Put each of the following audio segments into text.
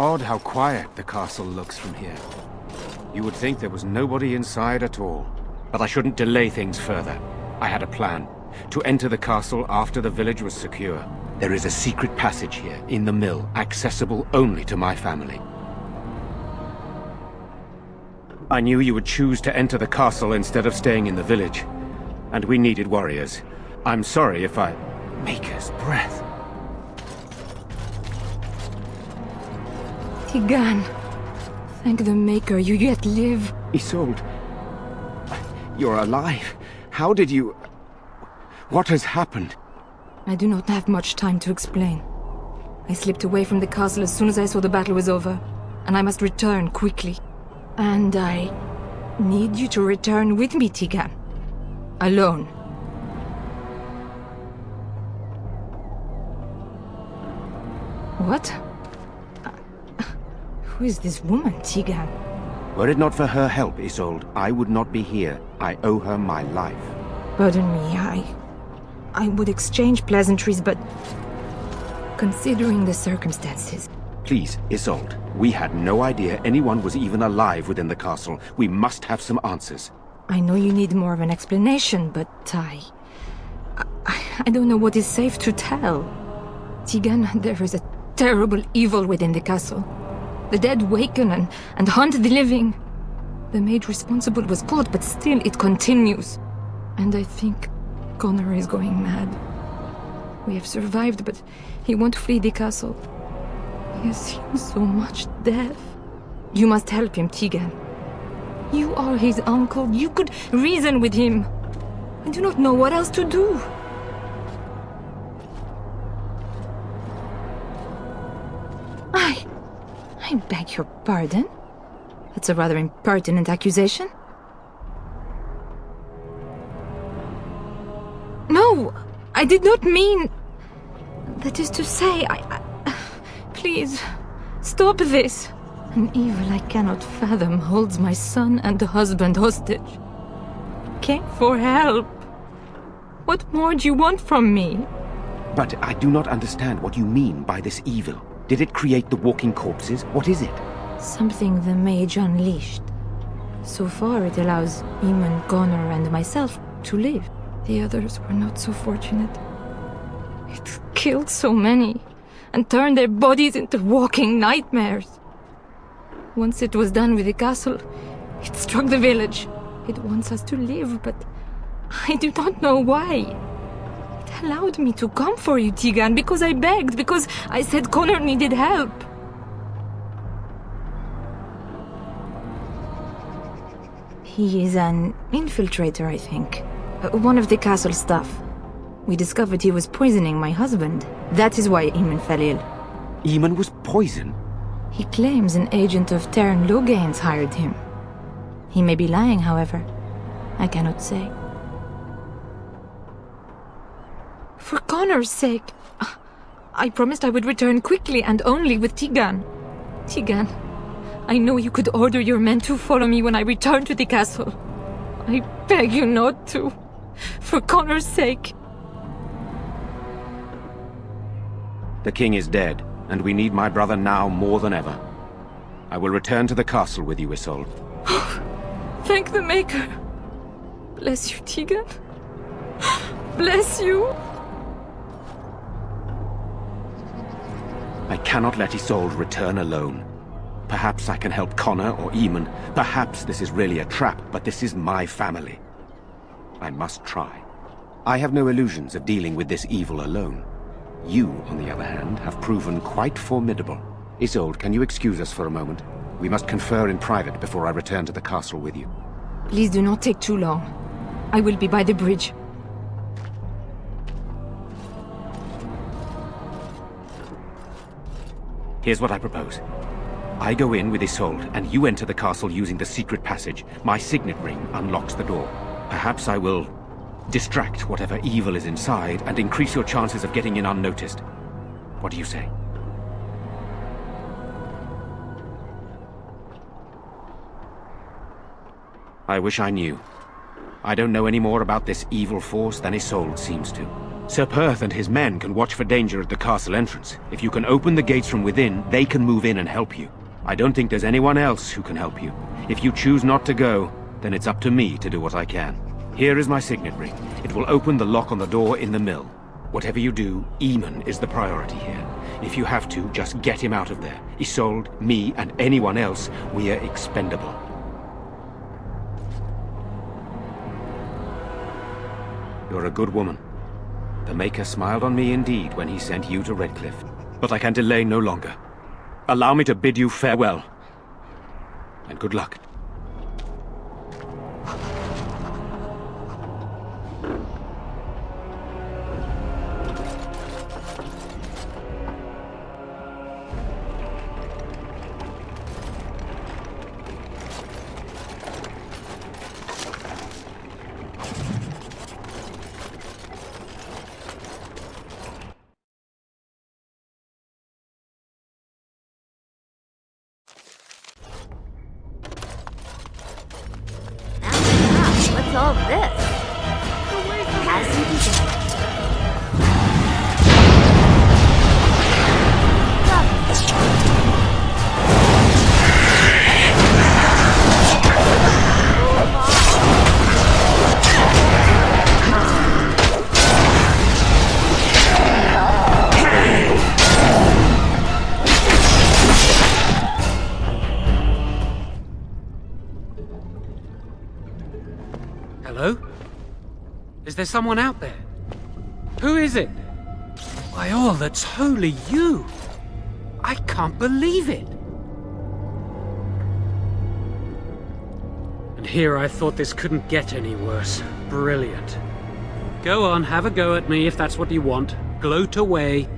Odd how quiet the castle looks from here. You would think there was nobody inside at all. But I shouldn't delay things further. I had a plan. To enter the castle after the village was secure. There is a secret passage here, in the mill, accessible only to my family. I knew you would choose to enter the castle instead of staying in the village. And we needed warriors. I'm sorry if I... Maker's breath. Tigan. Thank the Maker, you yet live. Isolde. You're alive. How did you... What has happened? I do not have much time to explain. I slipped away from the castle as soon as I saw the battle was over, and I must return quickly. And I need you to return with me, Tigan. Alone. What? Who is this woman, Tigan? Were it not for her help, Isolde, I would not be here. I owe her my life. Pardon me, I would exchange pleasantries, but... considering the circumstances... Please, Isolde. We had no idea anyone was even alive within the castle. We must have some answers. I know you need more of an explanation, but I don't know what is safe to tell. Tigan, there is a terrible evil within the castle. The dead waken and hunt the living. The maid responsible was caught, but still it continues. And I think Connor is going mad. We have survived, but he won't flee the castle. He has seen so much death. You must help him, Tigan. You are his uncle. You could reason with him. I do not know what else to do. I beg your pardon? That's a rather impertinent accusation. No, I did not mean... That is to say, Please, stop this. An evil I cannot fathom holds my son and husband hostage. I came for help. What more do you want from me? But I do not understand what you mean by this evil. Did it create the walking corpses? What is it? Something the mage unleashed. So far it allows Eamon, Connor and myself to live. The others were not so fortunate. It killed so many, and turned their bodies into walking nightmares. Once it was done with the castle, it struck the village. It wants us to live, but I do not know why. It allowed me to come for you, Tigan, because I begged, because I said Connor needed help. He is an infiltrator, I think. One of the castle staff. We discovered he was poisoning my husband. That is why Eamon fell ill. Eamon was poisoned? He claims an agent of Terran Logain's hired him. He may be lying, however. I cannot say. For Connor's sake, I promised I would return quickly and only with Tigan. Tigan, I know you could order your men to follow me when I return to the castle. I beg you not to. For Connor's sake. The king is dead, and we need my brother now more than ever. I will return to the castle with you, Isolde. Thank the Maker. Bless you, Tigan. Bless you. I cannot let Isolde return alone. Perhaps I can help Connor or Eamon. Perhaps this is really a trap, but this is my family. I must try. I have no illusions of dealing with this evil alone. You, on the other hand, have proven quite formidable. Isolde, can you excuse us for a moment? We must confer in private before I return to the castle with you. Please do not take too long. I will be by the bridge. Here's what I propose. I go in with Isolde, and you enter the castle using the secret passage. My signet ring unlocks the door. Perhaps I will distract whatever evil is inside and increase your chances of getting in unnoticed. What do you say? I wish I knew. I don't know any more about this evil force than Isolde seems to. Sir Perth and his men can watch for danger at the castle entrance. If you can open the gates from within, they can move in and help you. I don't think there's anyone else who can help you. If you choose not to go, then it's up to me to do what I can. Here is my signet ring. It will open the lock on the door in the mill. Whatever you do, Eamon is the priority here. If you have to, just get him out of there. Isolde, me, and anyone else, we are expendable. You're a good woman. The Maker smiled on me indeed when he sent you to Redcliffe. But I can delay no longer. Allow me to bid you farewell. And good luck. What's all this? As you desire. Hello? Is there someone out there? Who is it? Why, all that's holy you! I can't believe it! And here I thought this couldn't get any worse. Brilliant. Go on, have a go at me if that's what you want. Gloat away.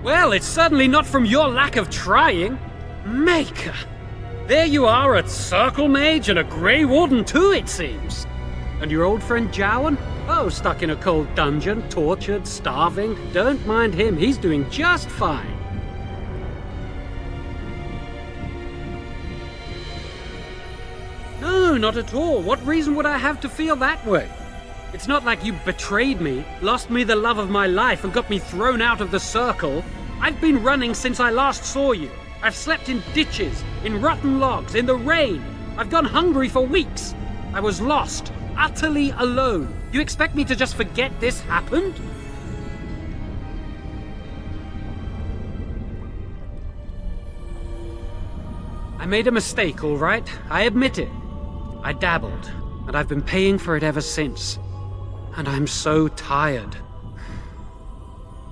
Well, it's certainly not from your lack of trying. Maker! There you are, a Circle Mage and a Grey Warden too, it seems. And your old friend Jowan? Oh, stuck in a cold dungeon, tortured, starving. Don't mind him, he's doing just fine. No, not at all. What reason would I have to feel that way? It's not like you betrayed me, lost me the love of my life, and got me thrown out of the Circle. I've been running since I last saw you. I've slept in ditches, in rotten logs, in the rain. I've gone hungry for weeks. I was lost, utterly alone. You expect me to just forget this happened? I made a mistake, all right? I admit it. I dabbled, and I've been paying for it ever since. And I'm so tired.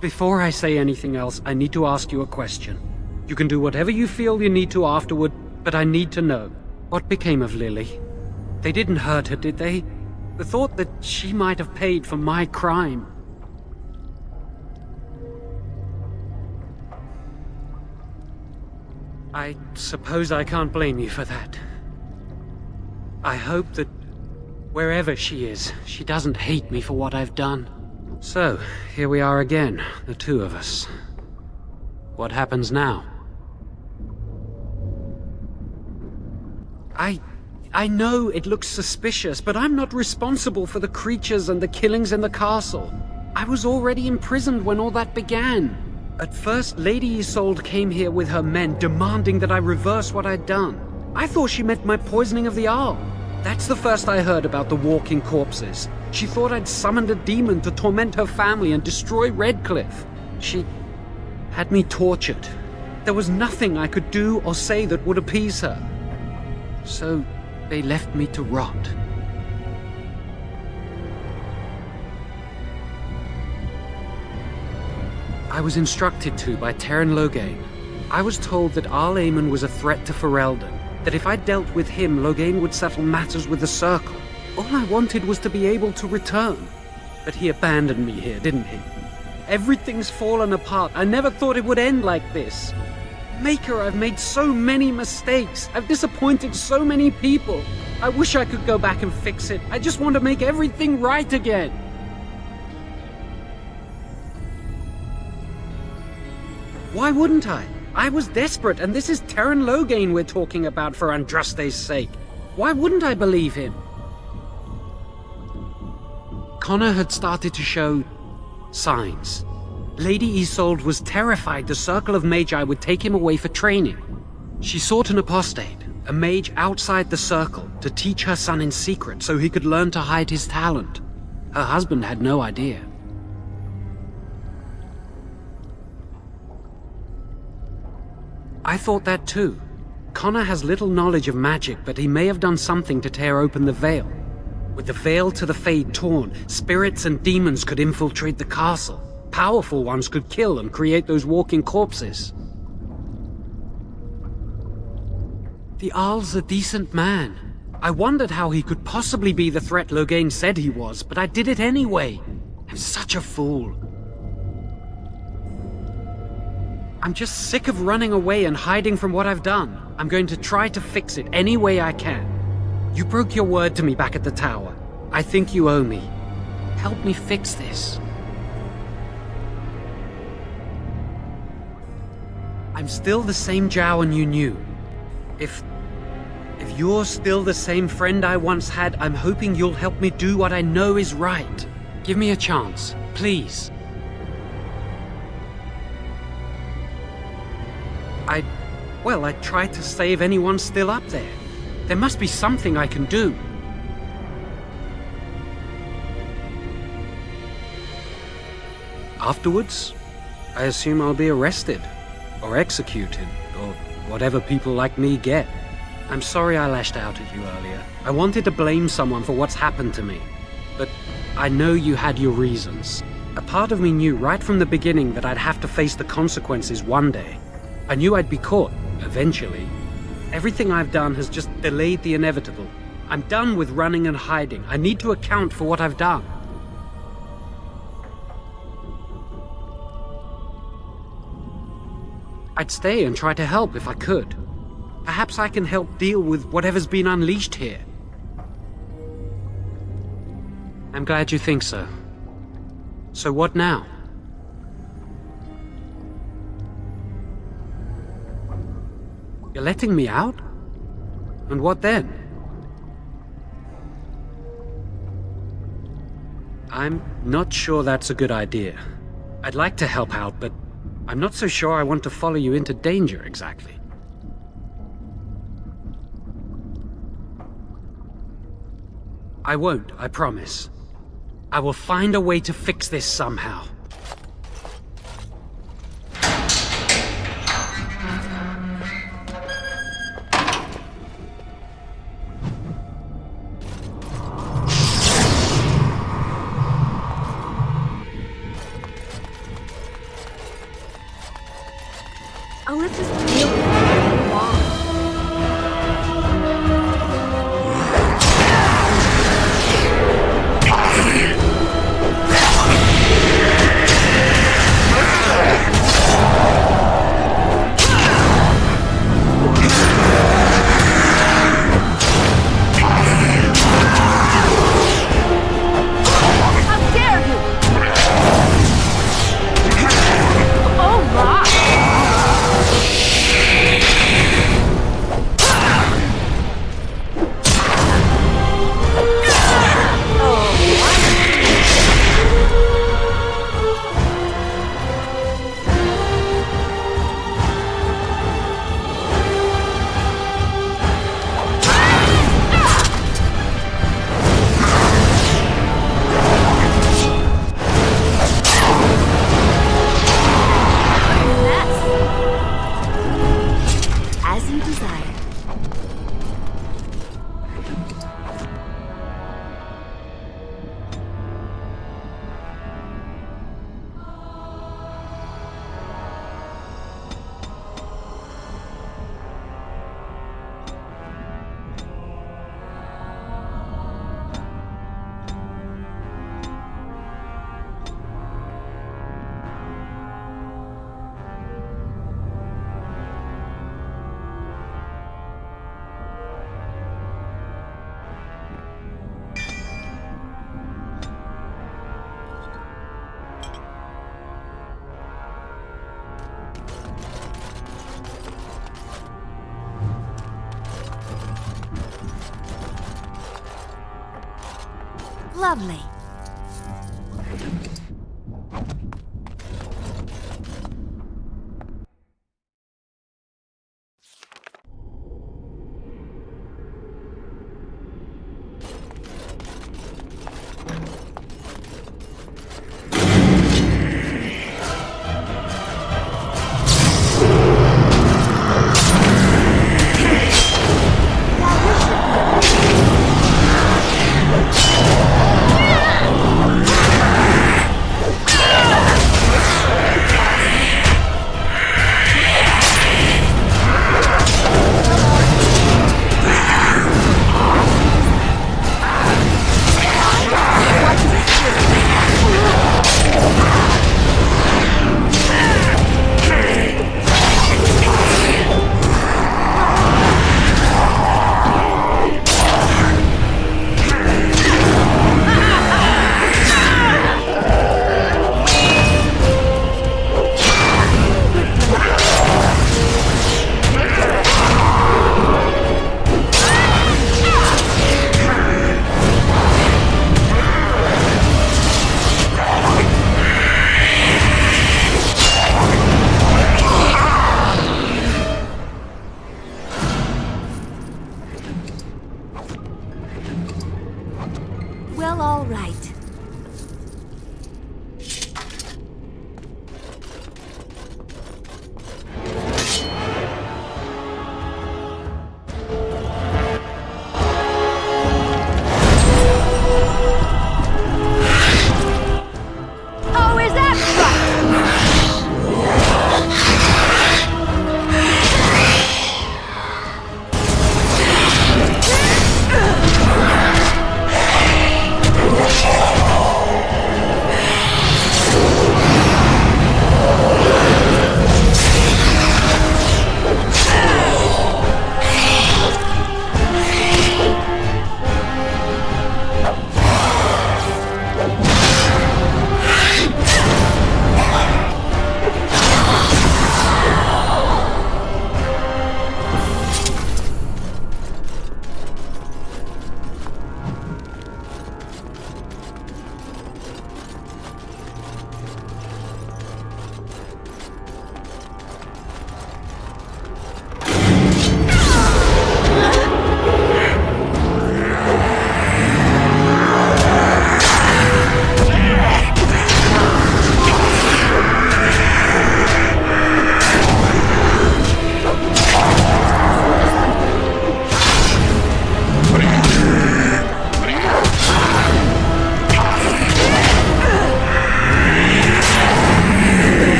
Before I say anything else, I need to ask you a question. You can do whatever you feel you need to afterward, but I need to know. What became of Lily? They didn't hurt her, did they? The thought that she might have paid for my crime. I suppose I can't blame you for that. I hope that wherever she is, she doesn't hate me for what I've done. So, here we are again, the two of us. What happens now? I know it looks suspicious, but I'm not responsible for the creatures and the killings in the castle. I was already imprisoned when all that began. At first, Lady Isolde came here with her men, demanding that I reverse what I'd done. I thought she meant my poisoning of the Arl. That's the first I heard about the walking corpses. She thought I'd summoned a demon to torment her family and destroy Redcliffe. She had me tortured. There was nothing I could do or say that would appease her. So they left me to rot. I was instructed to by Teyrn Loghain. I was told that Arl Eamon was a threat to Ferelden, that if I dealt with him, Loghain would settle matters with the Circle. All I wanted was to be able to return. But he abandoned me here, didn't he? Everything's fallen apart. I never thought it would end like this. Maker, I've made so many mistakes. I've disappointed so many people. I wish I could go back and fix it. I just want to make everything right again. Why wouldn't I? I was desperate, and this is Teyrn Loghain we're talking about for Andraste's sake. Why wouldn't I believe him? Connor had started to show signs. Lady Isolde was terrified the Circle of Magi would take him away for training. She sought an apostate, a mage outside the circle, to teach her son in secret so he could learn to hide his talent. Her husband had no idea. I thought that too. Connor has little knowledge of magic, but he may have done something to tear open the veil. With the veil to the Fade torn, spirits and demons could infiltrate the castle. Powerful ones could kill and create those walking corpses. The Arl's a decent man. I wondered how he could possibly be the threat Loghain said he was, but I did it anyway. I'm such a fool. I'm just sick of running away and hiding from what I've done. I'm going to try to fix it any way I can. You broke your word to me back at the tower. I think you owe me. Help me fix this. I'm still the same Jowan you knew. If you're still the same friend I once had, I'm hoping you'll help me do what I know is right. Give me a chance, please. I tried to save anyone still up there. There must be something I can do. Afterwards, I assume I'll be arrested, or executed, or whatever people like me get. I'm sorry I lashed out at you earlier. I wanted to blame someone for what's happened to me, but I know you had your reasons. A part of me knew right from the beginning that I'd have to face the consequences one day. I knew I'd be caught, eventually. Everything I've done has just delayed the inevitable. I'm done with running and hiding. I need to account for what I've done. I'd stay and try to help if I could. Perhaps I can help deal with whatever's been unleashed here. I'm glad you think so. So what now? You're letting me out? And what then? I'm not sure that's a good idea. I'd like to help out, but I'm not so sure I want to follow you into danger exactly. I won't, I promise. I will find a way to fix this somehow. Oh, let's just deal with it. Move on. How dare you! Oh my! Lovely.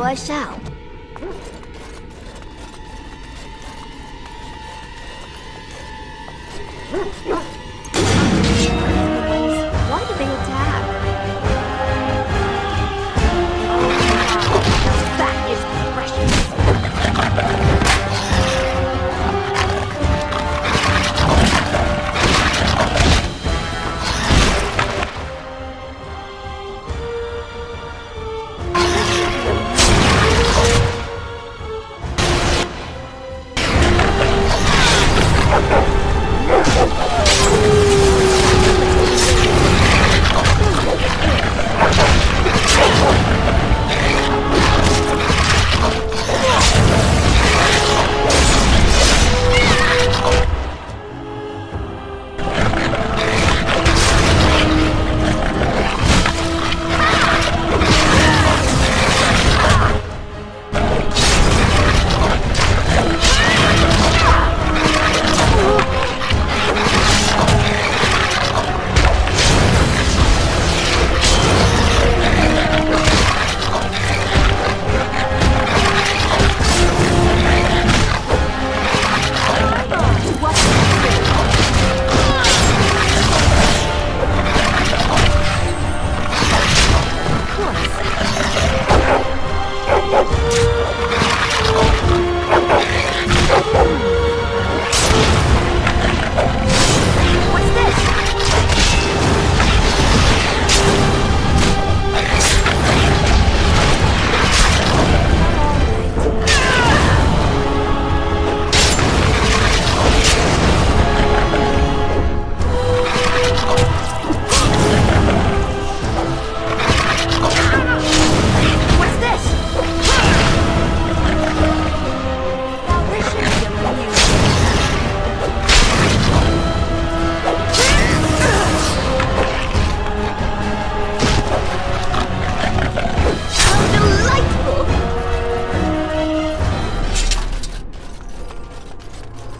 I shall. Why did they attack? Oh, that is precious.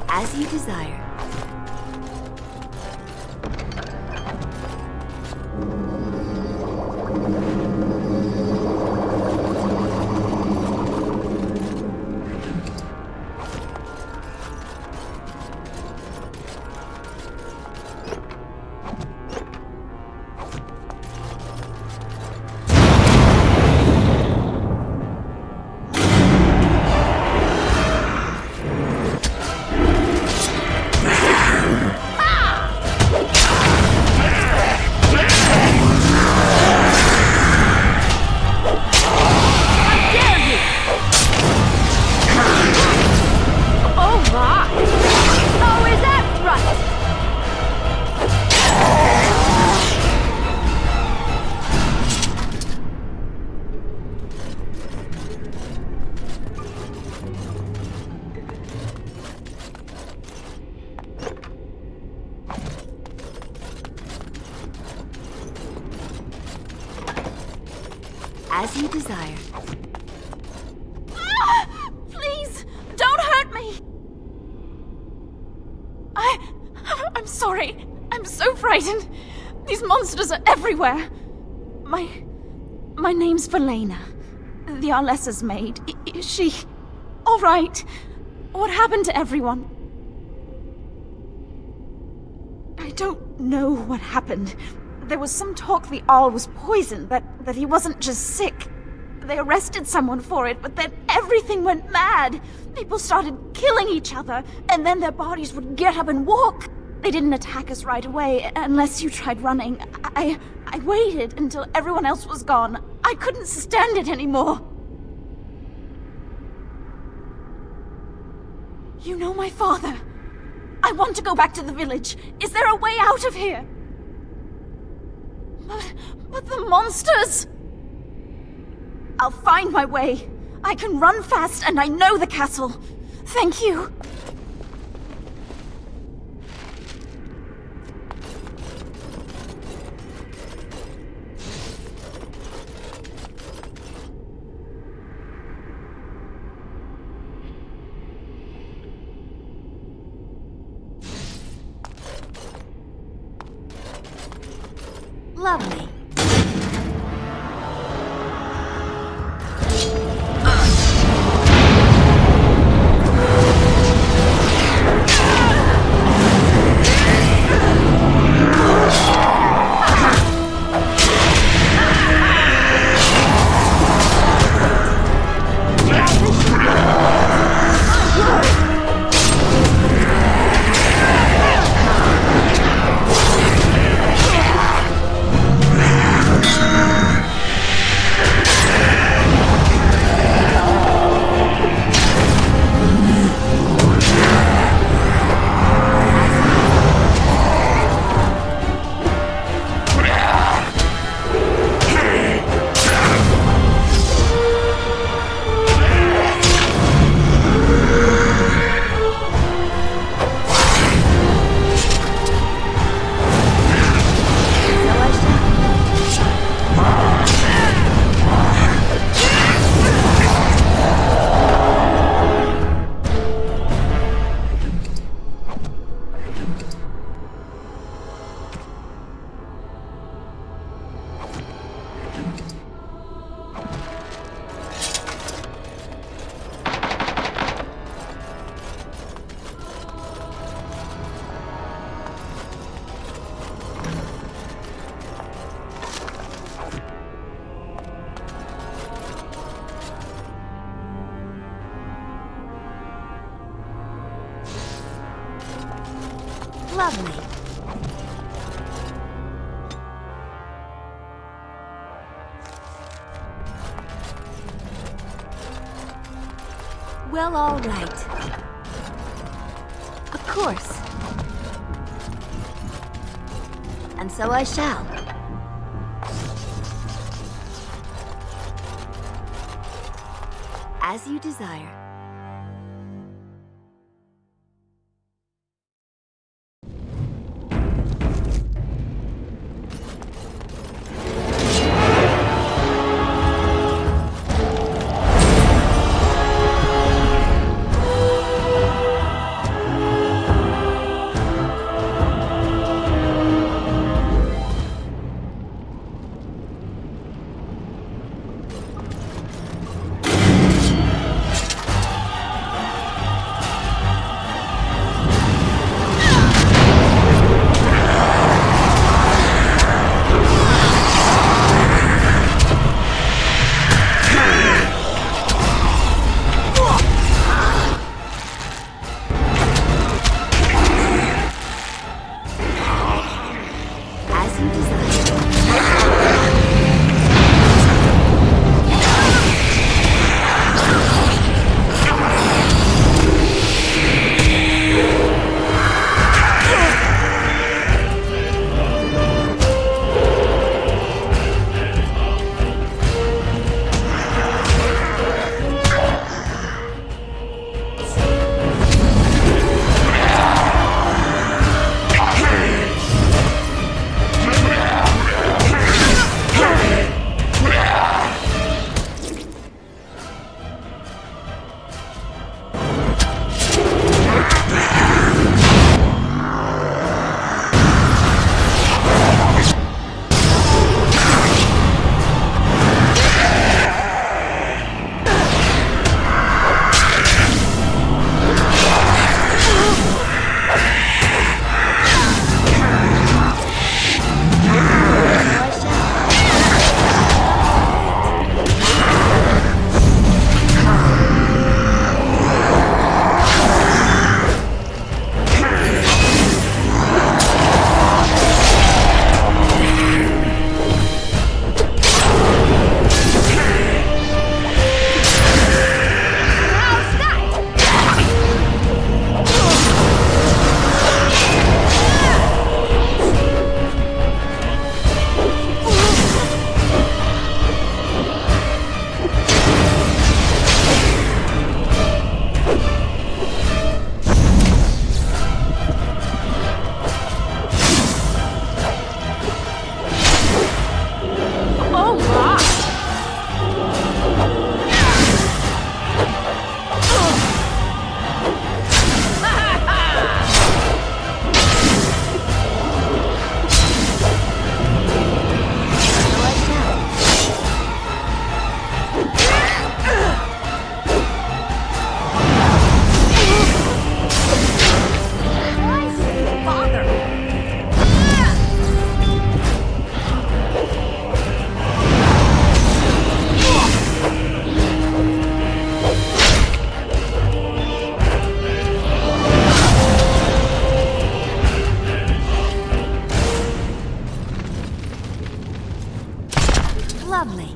As you desire. As you desire. Please, don't hurt me! I'm sorry. I'm so frightened. These monsters are everywhere. My name's Valena. The Arlessa's maid. Is she all right? What happened to everyone? I don't know what happened. There was some talk the Arl was poisoned, that he wasn't just sick. They arrested someone for it, but then everything went mad. People started killing each other, and then their bodies would get up and walk. They didn't attack us right away, unless you tried running. I waited until everyone else was gone. I couldn't stand it anymore. You know my father. I want to go back to the village. Is there a way out of here? But the monsters! I'll find my way. I can run fast and I know the castle. Thank you. Lovely. Lovely. Well, all right. Of course. And so I shall. As you desire. Lovely.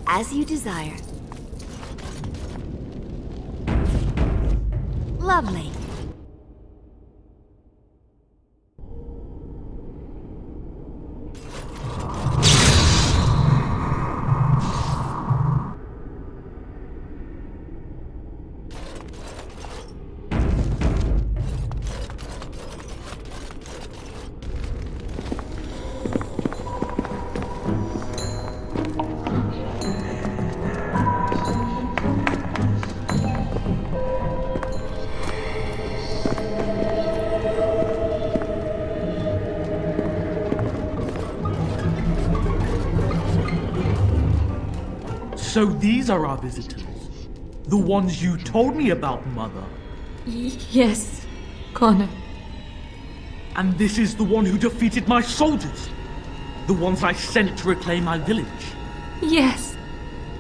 As you desire. Lovely. So these are our visitors. The ones you told me about, Mother. Yes, Connor. And this is the one who defeated my soldiers. The ones I sent to reclaim my village. Yes.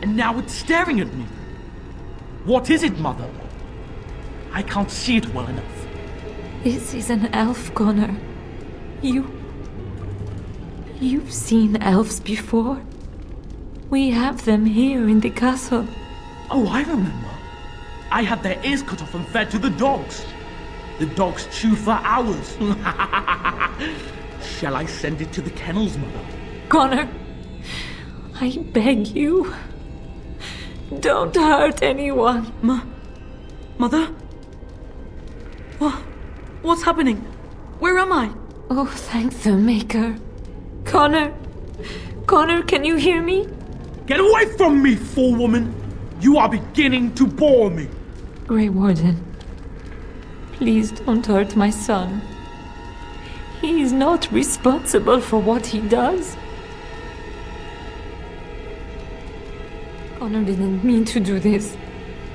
And now it's staring at me. What is it, Mother? I can't see it well enough. This is an elf, Connor. You've seen elves before? We have them here in the castle. Oh, I remember. I had their ears cut off and fed to the dogs. The dogs chewed for hours. Shall I send it to the kennels, Mother? Connor, I beg you. Don't hurt anyone. Mother? What's happening? Where am I? Oh, thank the Maker. Connor, can you hear me? Get away from me, fool woman! You are beginning to bore me. Grey Warden, please don't hurt my son. He is not responsible for what he does. Connor didn't mean to do this.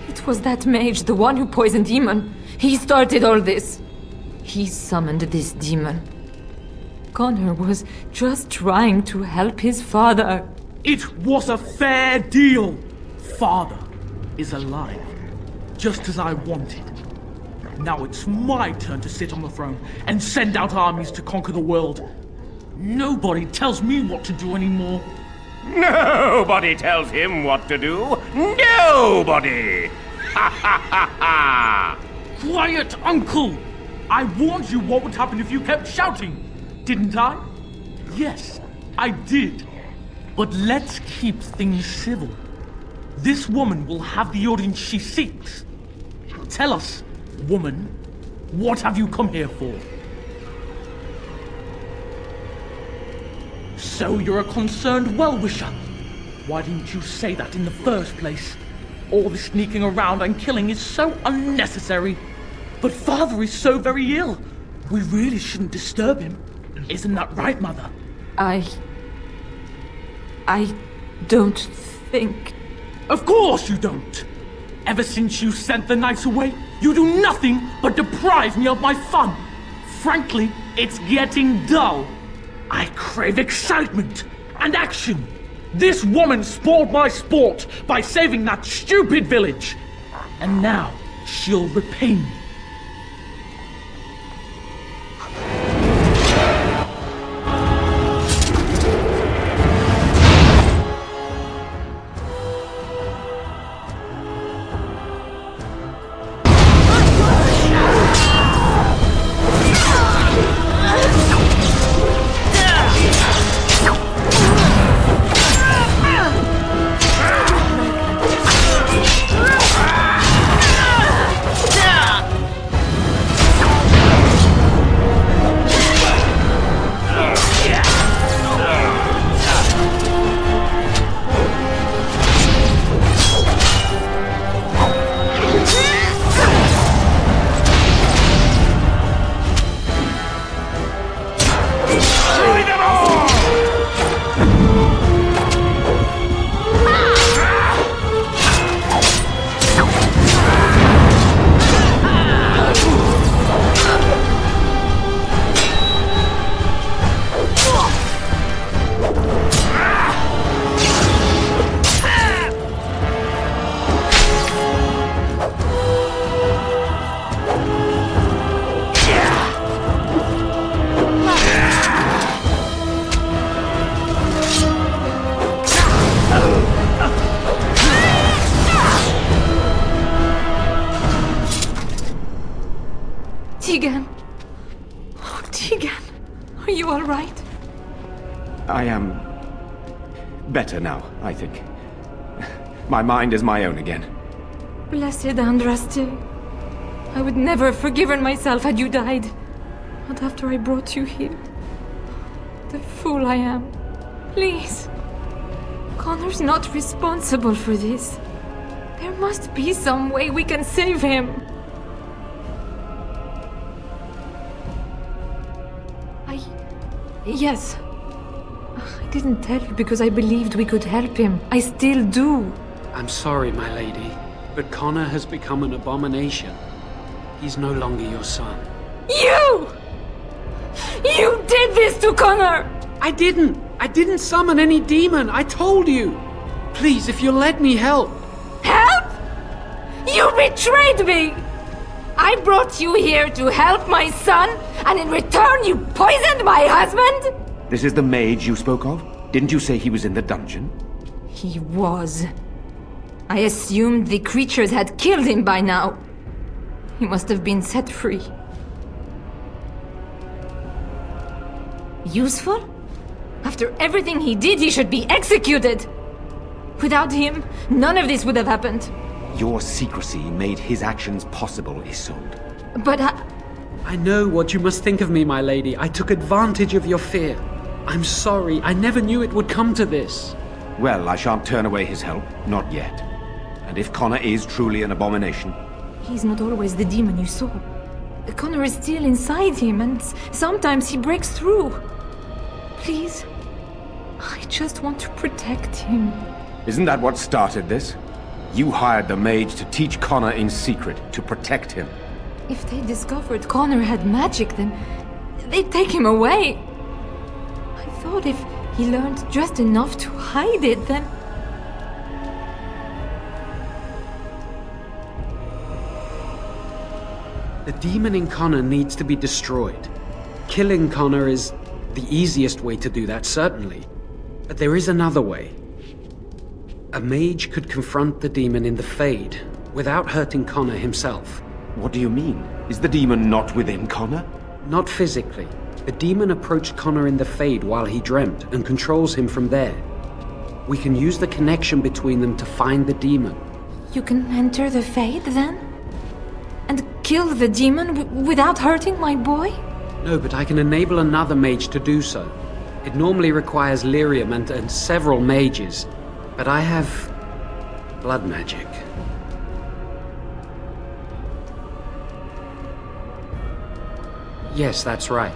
It was that mage, the one who poisoned Demon. He started all this. He summoned this demon. Connor was just trying to help his father. It was a fair deal. Father is alive, just as I wanted. Now it's my turn to sit on the throne and send out armies to conquer the world. Nobody tells me what to do anymore. Nobody tells him what to do. Nobody! Ha ha ha ha! Quiet, Uncle! I warned you what would happen if you kept shouting, didn't I? Yes, I did. But let's keep things civil. This woman will have the audience she seeks. Tell us, woman, what have you come here for? So you're a concerned well-wisher. Why didn't you say that in the first place? All the sneaking around and killing is so unnecessary. But Father is so very ill. We really shouldn't disturb him. Isn't that right, Mother? I don't think... Of course you don't! Ever since you sent the knights away, you do nothing but deprive me of my fun. Frankly, it's getting dull. I crave excitement and action. This woman spoiled my sport by saving that stupid village. And now she'll repay me. Tegan! Oh, Tegan! Are you all right? I am better now, I think. My mind is my own again. Blessed Andraste. I would never have forgiven myself had you died. Not after I brought you here. The fool I am. Please. Connor's not responsible for this. There must be some way we can save him. Yes. I didn't tell you because I believed we could help him. I still do. I'm sorry, my lady, but Connor has become an abomination. He's no longer your son. You! You did this to Connor! I didn't summon any demon. I told you. Please, if you'll let me help. Help? You betrayed me! I brought you here to help my son, and in return you poisoned my husband? This is the mage you spoke of? Didn't you say he was in the dungeon? He was. I assumed the creatures had killed him by now. He must have been set free. Useful? After everything he did, he should be executed! Without him, none of this would have happened. Your secrecy made his actions possible, Isolde. But I know what you must think of me, my lady. I took advantage of your fear. I'm sorry. I never knew it would come to this. Well, I shan't turn away his help. Not yet. And if Connor is truly an abomination... He's not always the demon you saw. Connor is still inside him, and sometimes he breaks through. Please, I just want to protect him. Isn't that what started this? You hired the mage to teach Connor in secret, to protect him. If they discovered Connor had magic, then they'd take him away. I thought if he learned just enough to hide it, then... The demon in Connor needs to be destroyed. Killing Connor is the easiest way to do that, certainly. But there is another way. A mage could confront the demon in the Fade, without hurting Connor himself. What do you mean? Is the demon not within Connor? Not physically. The demon approached Connor in the Fade while he dreamt, and controls him from there. We can use the connection between them to find the demon. You can enter the Fade, then? And kill the demon without hurting my boy? No, but I can enable another mage to do so. It normally requires lyrium and several mages. But I have... blood magic. Yes, that's right.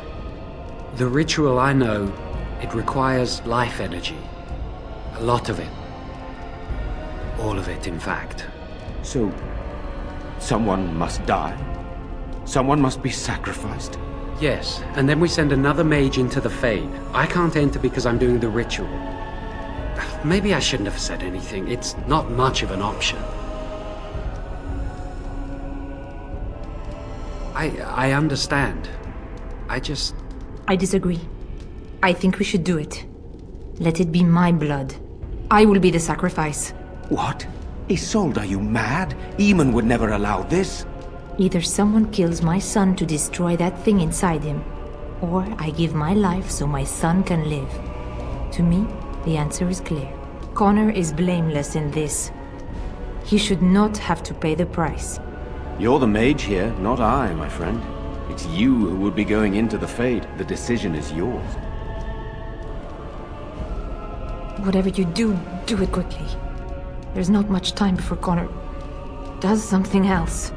The ritual I know, it requires life energy. A lot of it. All of it, in fact. So, someone must die? Someone must be sacrificed? Yes, and then we send another mage into the Fade. I can't enter because I'm doing the ritual. Maybe I shouldn't have said anything. It's not much of an option. I understand. I disagree. I think we should do it. Let it be my blood. I will be the sacrifice. What? Isolde, are you mad? Eamon would never allow this. Either someone kills my son to destroy that thing inside him, or I give my life so my son can live. To me, the answer is clear. Connor is blameless in this. He should not have to pay the price. You're the mage here, not I, my friend. It's you who would be going into the Fade. The decision is yours. Whatever you do, do it quickly. There's not much time before Connor does something else.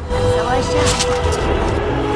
So I shall.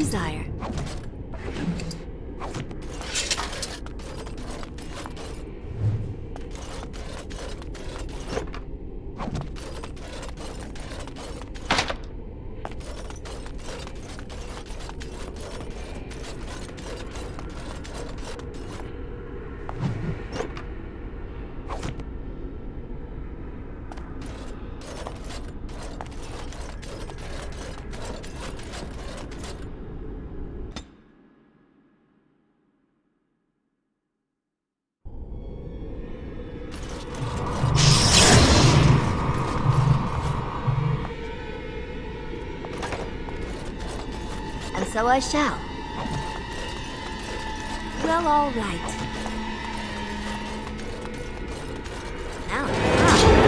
desire. And so I shall. Well, all right. Now, what's all this?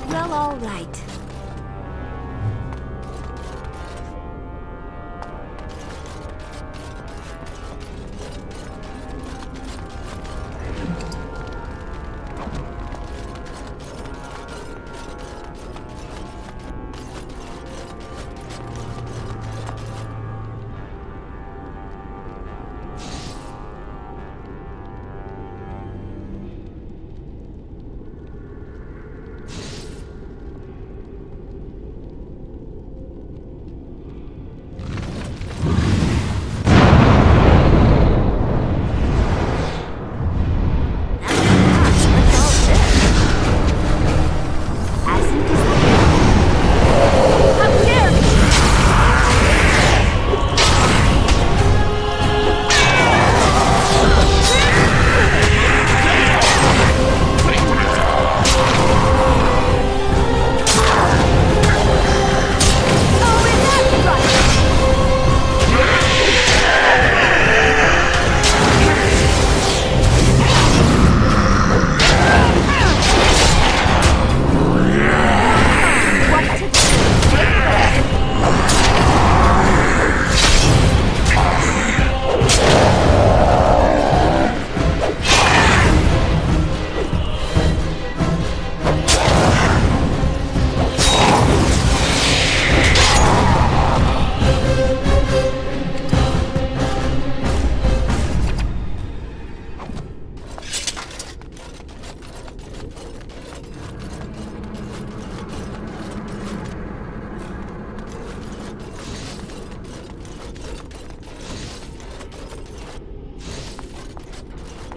Well, all right.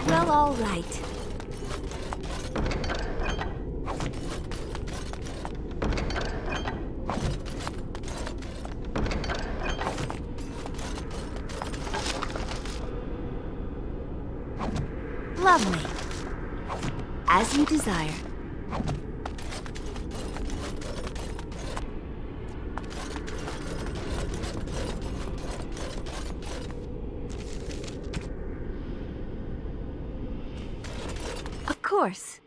Well, all right. Lovely. As you desire. course.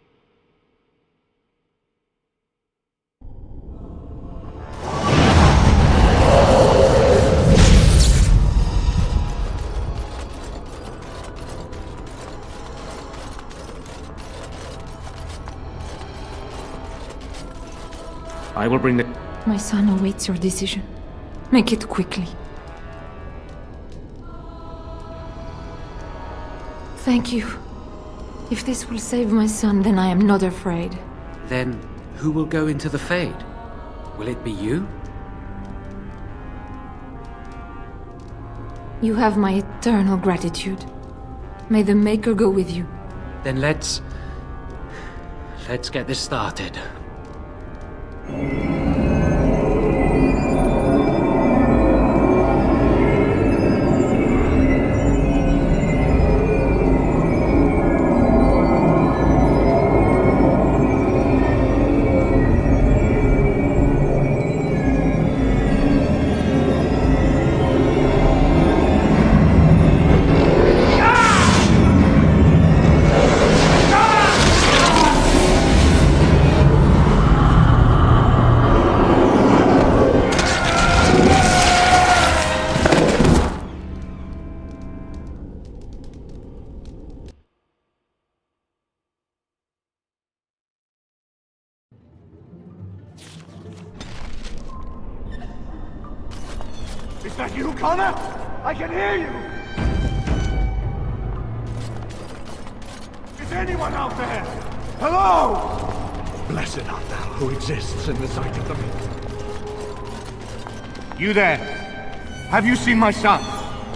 I will bring the... My son awaits your decision. Make it quickly. Thank you. If this will save my son, then I am not afraid. Then who will go into the Fade? Will it be you? You have my eternal gratitude. May the Maker go with you. Then let's get this started. Is that you, Connor? I can hear you! Is anyone out there? Hello? Blessed art thou who exists in the sight of the meek. You there? Have you seen my son?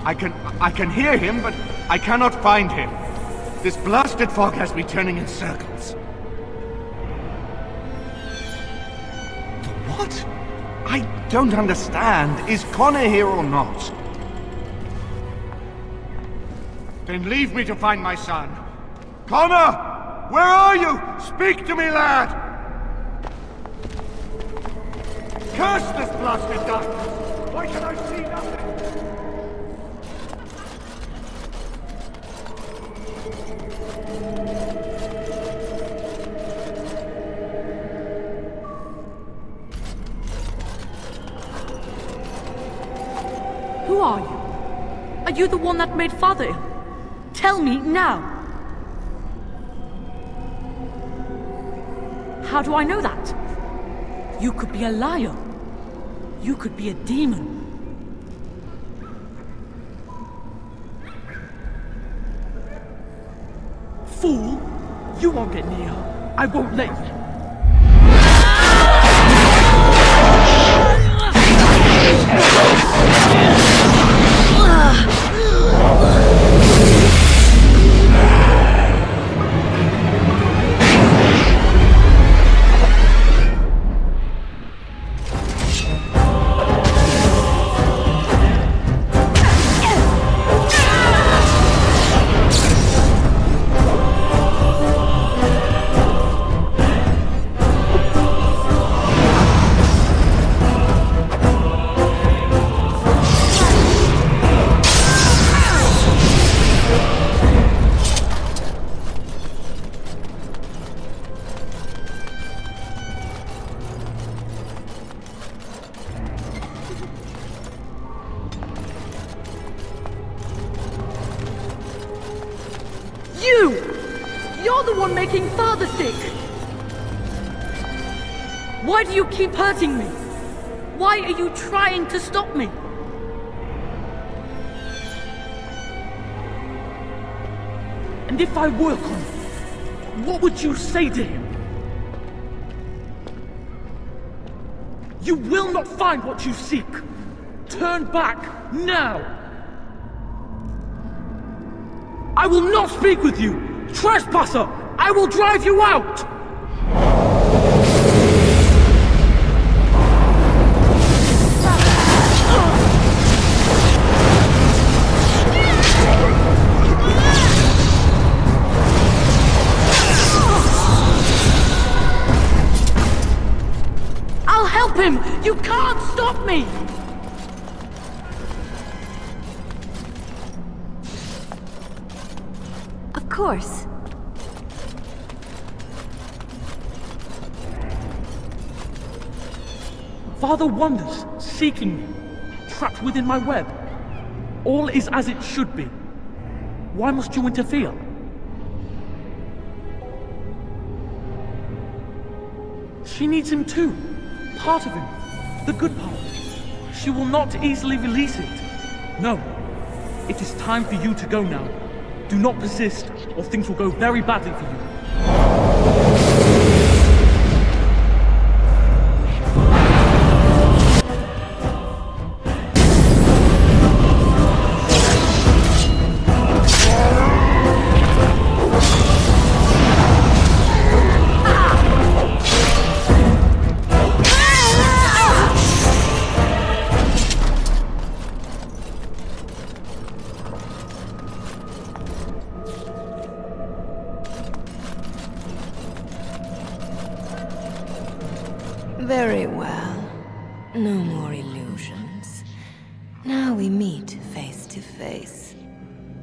I can hear him, but I cannot find him. This blasted fog has me turning in circles. The what? I don't understand. Is Connor here or not? Then leave me to find my son. Connor! Where are you? Speak to me, lad! Curse this blasted darkness! Why can I see nothing? Who are you? Are you the one that made Father ill? Tell me now! How do I know that? You could be a liar. You could be a demon. Fool! You won't get near her. I won't let you. You're the one making Father sick! Why do you keep hurting me? Why are you trying to stop me? And if I were Connor, what would you say to him? You will not find what you seek! Turn back, now! I will not speak with you! Trespasser! I will drive you out! I'll help him! You can't stop me! Of course. Father wanders, seeking me, trapped within my web. All is as it should be. Why must you interfere? She needs him too. Part of him. The good part. She will not easily release it. No. It is time for you to go now. Do not persist, or things will go very badly for you. Very well. No more illusions. Now we meet face to face.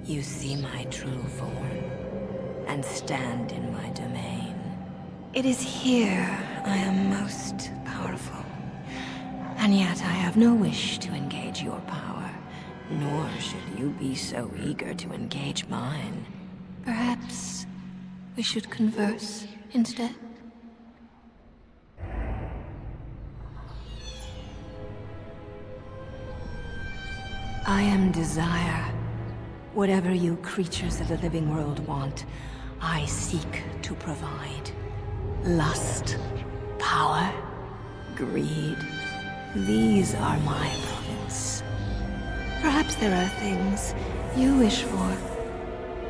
You see my true form, and stand in my domain. It is here I am most powerful. And yet I have no wish to engage your power, nor should you be so eager to engage mine. Perhaps we should converse instead? I am desire. Whatever you creatures of the living world want, I seek to provide. Lust, power, greed. These are my province. Perhaps there are things you wish for.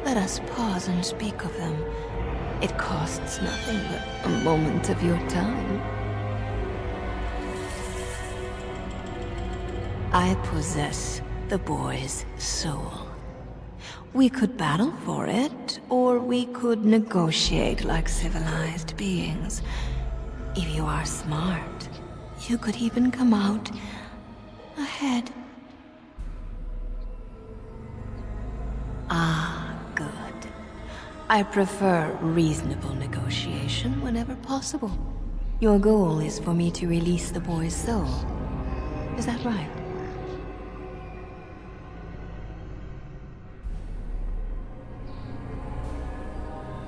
Let us pause and speak of them. It costs nothing but a moment of your time. I possess the boy's soul. We could battle for it, or we could negotiate like civilized beings. If you are smart, you could even come out ahead. Ah, good. I prefer reasonable negotiation whenever possible. Your goal is for me to release the boy's soul. Is that right?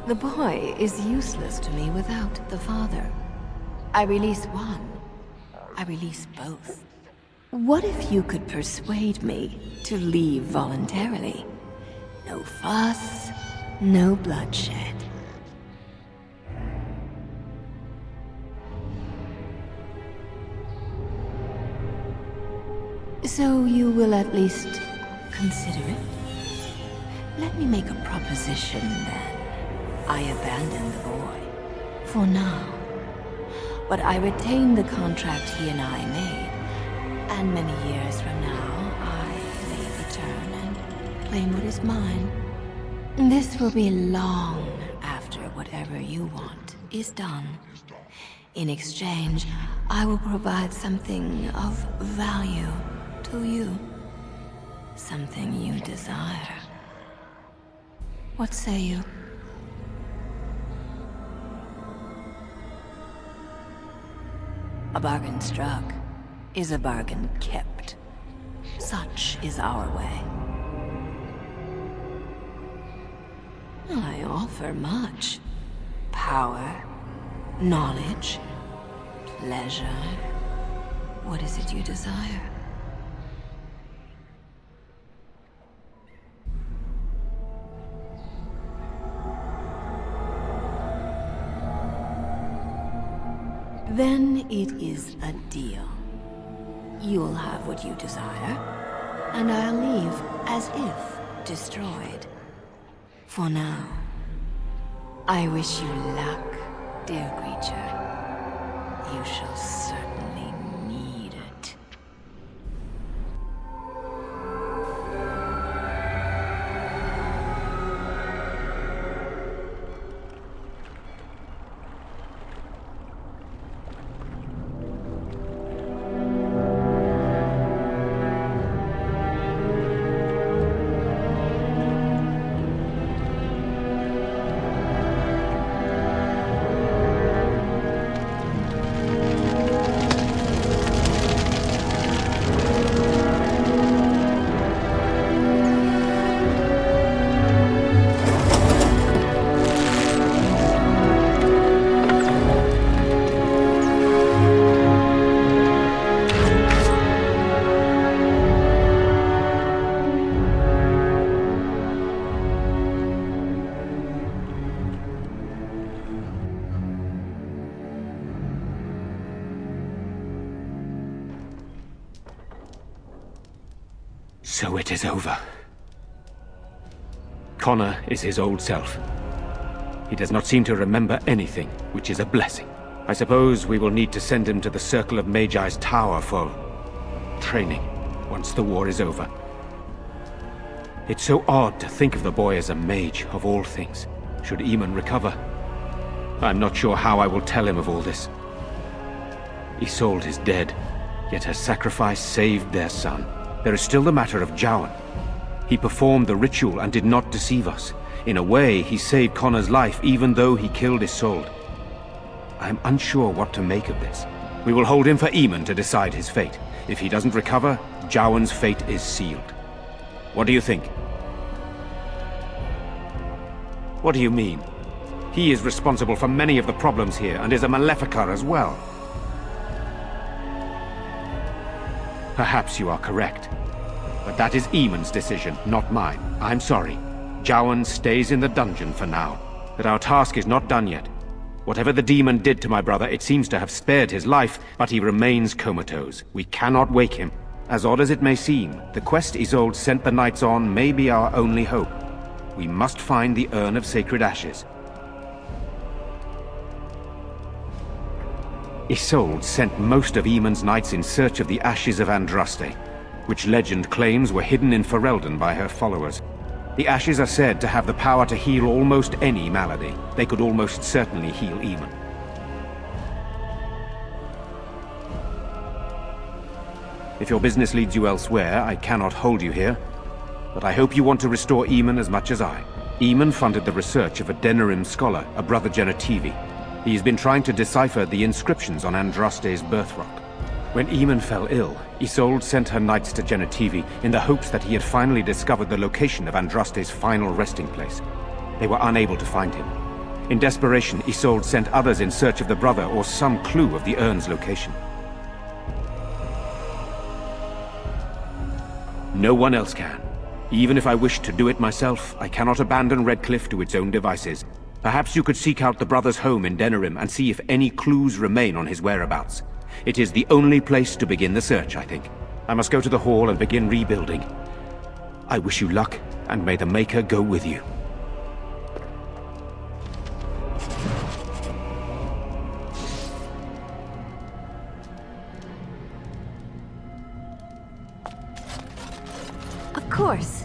The boy is useless to me without the father. I release one. I release both. What if you could persuade me to leave voluntarily? No fuss, no bloodshed. So you will at least consider it? Let me make a proposition then. I abandon the boy, for now. But I retain the contract he and I made, and many years from now, I may return and claim what is mine. This will be long after whatever you want is done. In exchange, I will provide something of value to you. Something you desire. What say you? A bargain struck is a bargain kept. Such is our way. I offer much. Power, knowledge, pleasure. What is it you desire? Then it is a deal. You'll have what you desire, and I'll leave as if destroyed. For now, I wish you luck, dear creature. You shall certainly need it. So it is over. Connor is his old self. He does not seem to remember anything, which is a blessing. I suppose we will need to send him to the Circle of Magi's tower for training, once the war is over. It's so odd to think of the boy as a mage, of all things, should Eamon recover. I'm not sure how I will tell him of all this. Isolde is dead, yet her sacrifice saved their son. There is still the matter of Jowan. He performed the ritual and did not deceive us. In a way, he saved Connor's life even though he killed Isolde. I am unsure what to make of this. We will hold him for Eamon to decide his fate. If he doesn't recover, Jowan's fate is sealed. What do you think? What do you mean? He is responsible for many of the problems here and is a Maleficar as well. Perhaps you are correct. But that is Eamon's decision, not mine. I'm sorry. Jowan stays in the dungeon for now. But our task is not done yet. Whatever the demon did to my brother, it seems to have spared his life, but he remains comatose. We cannot wake him. As odd as it may seem, the quest Isolde sent the knights on may be our only hope. We must find the Urn of Sacred Ashes. Isolde sent most of Eamon's knights in search of the ashes of Andraste, which legend claims were hidden in Ferelden by her followers. The ashes are said to have the power to heal almost any malady. They could almost certainly heal Eamon. If your business leads you elsewhere, I cannot hold you here. But I hope you want to restore Eamon as much as I. Eamon funded the research of a Denerim scholar, a brother Genetivi. He has been trying to decipher the inscriptions on Andraste's birth rock. When Eamon fell ill, Isolde sent her knights to Genetivi in the hopes that he had finally discovered the location of Andraste's final resting place. They were unable to find him. In desperation, Isolde sent others in search of the brother or some clue of the urn's location. No one else can. Even if I wished to do it myself, I cannot abandon Redcliffe to its own devices. Perhaps you could seek out the brother's home in Denerim and see if any clues remain on his whereabouts. It is the only place to begin the search, I think. I must go to the hall and begin rebuilding. I wish you luck, and may the Maker go with you. Of course.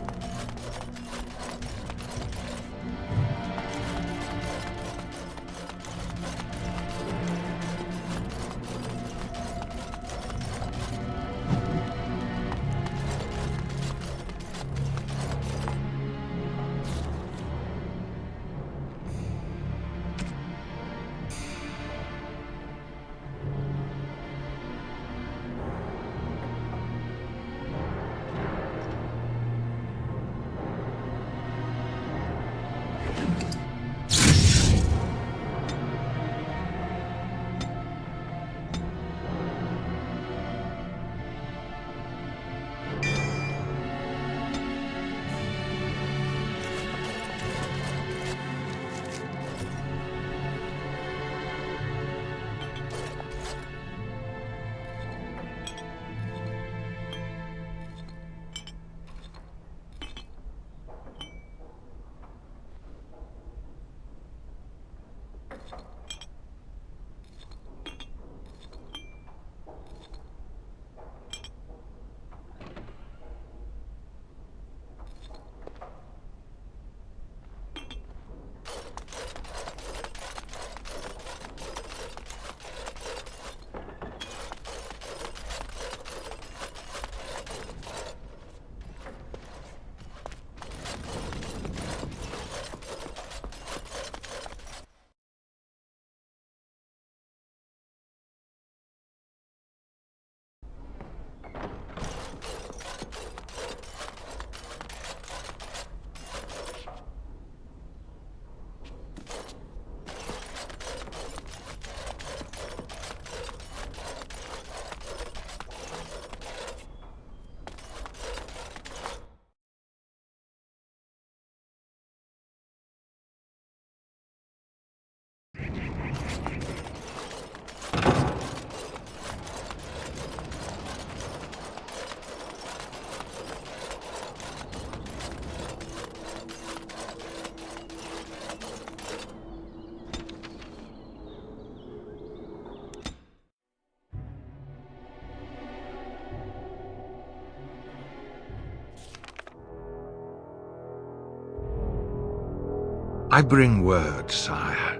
I bring word, sire.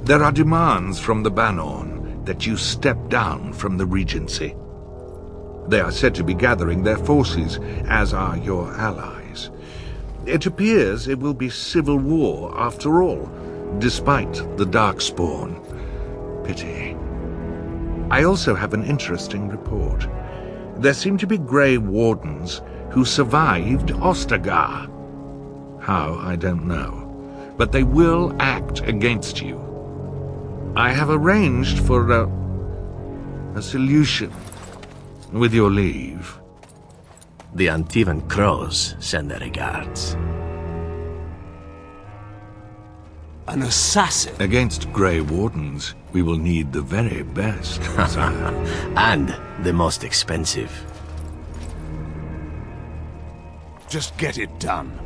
There are demands from the Banorn that you step down from the Regency. They are said to be gathering their forces, as are your allies. It appears it will be civil war after all, despite the Darkspawn. Pity. I also have an interesting report. There seem to be Grey Wardens who survived Ostagar. How, I don't know. But they will act against you. I have arranged for a solution, with your leave. The Antivan Crows send their regards. An assassin? Against Grey Wardens, we will need the very best, sire. And the most expensive. Just get it done.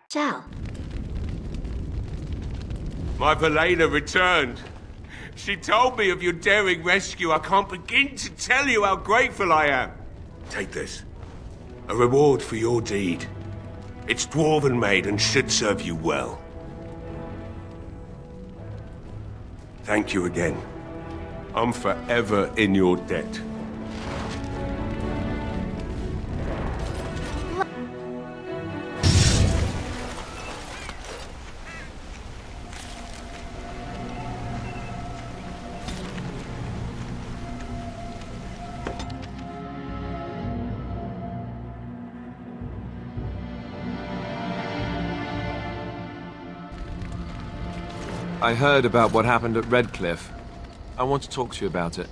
Ciao. My Valena returned. She told me of your daring rescue. I can't begin to tell you how grateful I am. Take this. A reward for your deed. It's dwarven made and should serve you well. Thank you again. I'm forever in your debt. I heard about what happened at Redcliffe. I want to talk to you about it.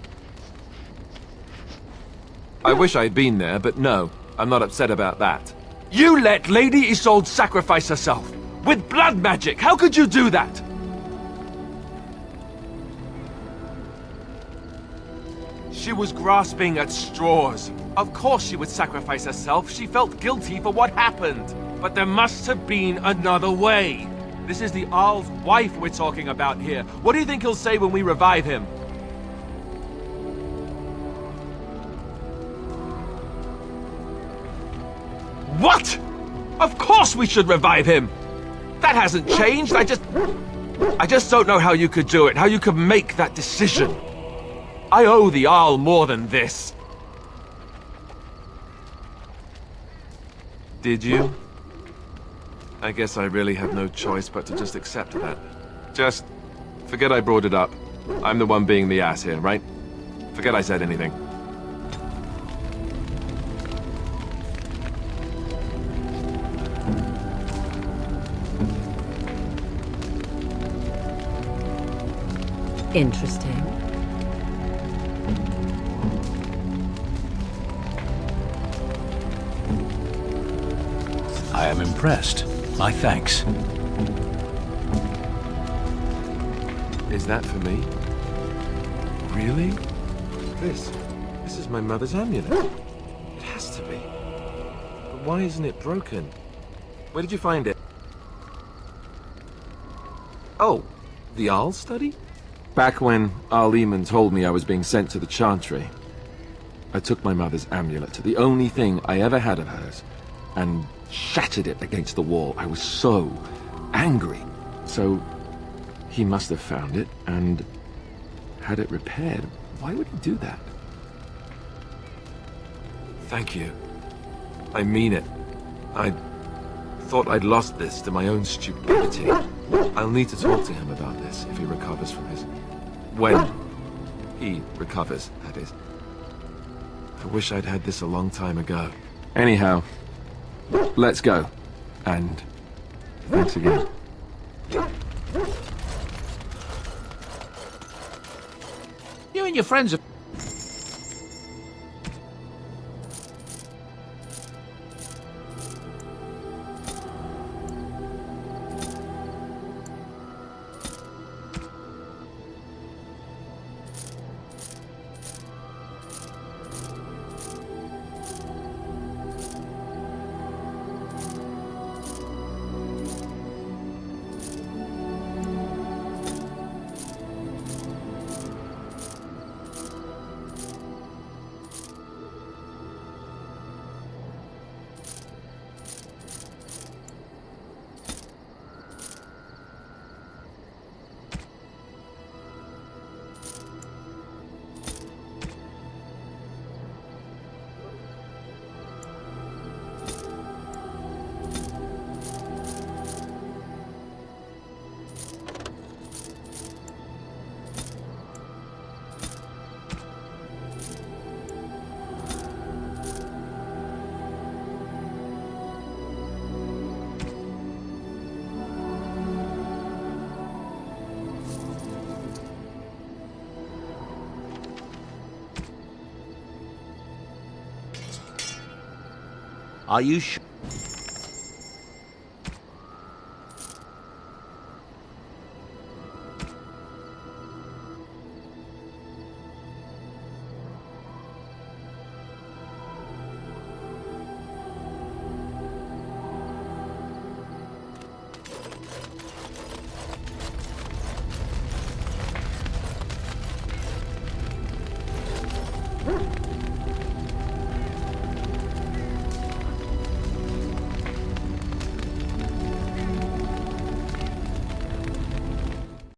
I wish I'd been there, but no, I'm not upset about that. You let Lady Isolde sacrifice herself! With blood magic! How could you do that? She was grasping at straws. Of course she would sacrifice herself. She felt guilty for what happened. But there must have been another way. This is the Arl's wife we're talking about here. What do you think he'll say when we revive him? What? Of course we should revive him! That hasn't changed, I just don't know how you could do it, how you could make that decision. I owe the Arl more than this. Did you? I guess I really have no choice but to just accept that. Just forget I brought it up. I'm the one being the ass here, right? Forget I said anything. Interesting. I am impressed. My thanks. Is that for me? Really? This is my mother's amulet. It has to be. But why isn't it broken? Where did you find it? Oh, the Arl study? Back when Arl Eamon told me I was being sent to the Chantry, I took my mother's amulet, the only thing I ever had of hers, and shattered it against the wall. I was so angry. So he must have found it and had it repaired. Why would he do that? Thank you. I mean it. thought I'd lost this to my own stupidity. I'll need to talk to him about this if he recovers from his... When he recovers, that is. I wish I'd had this a long time ago. Anyhow, let's go. And thanks again. You and your friends are... Are you sure?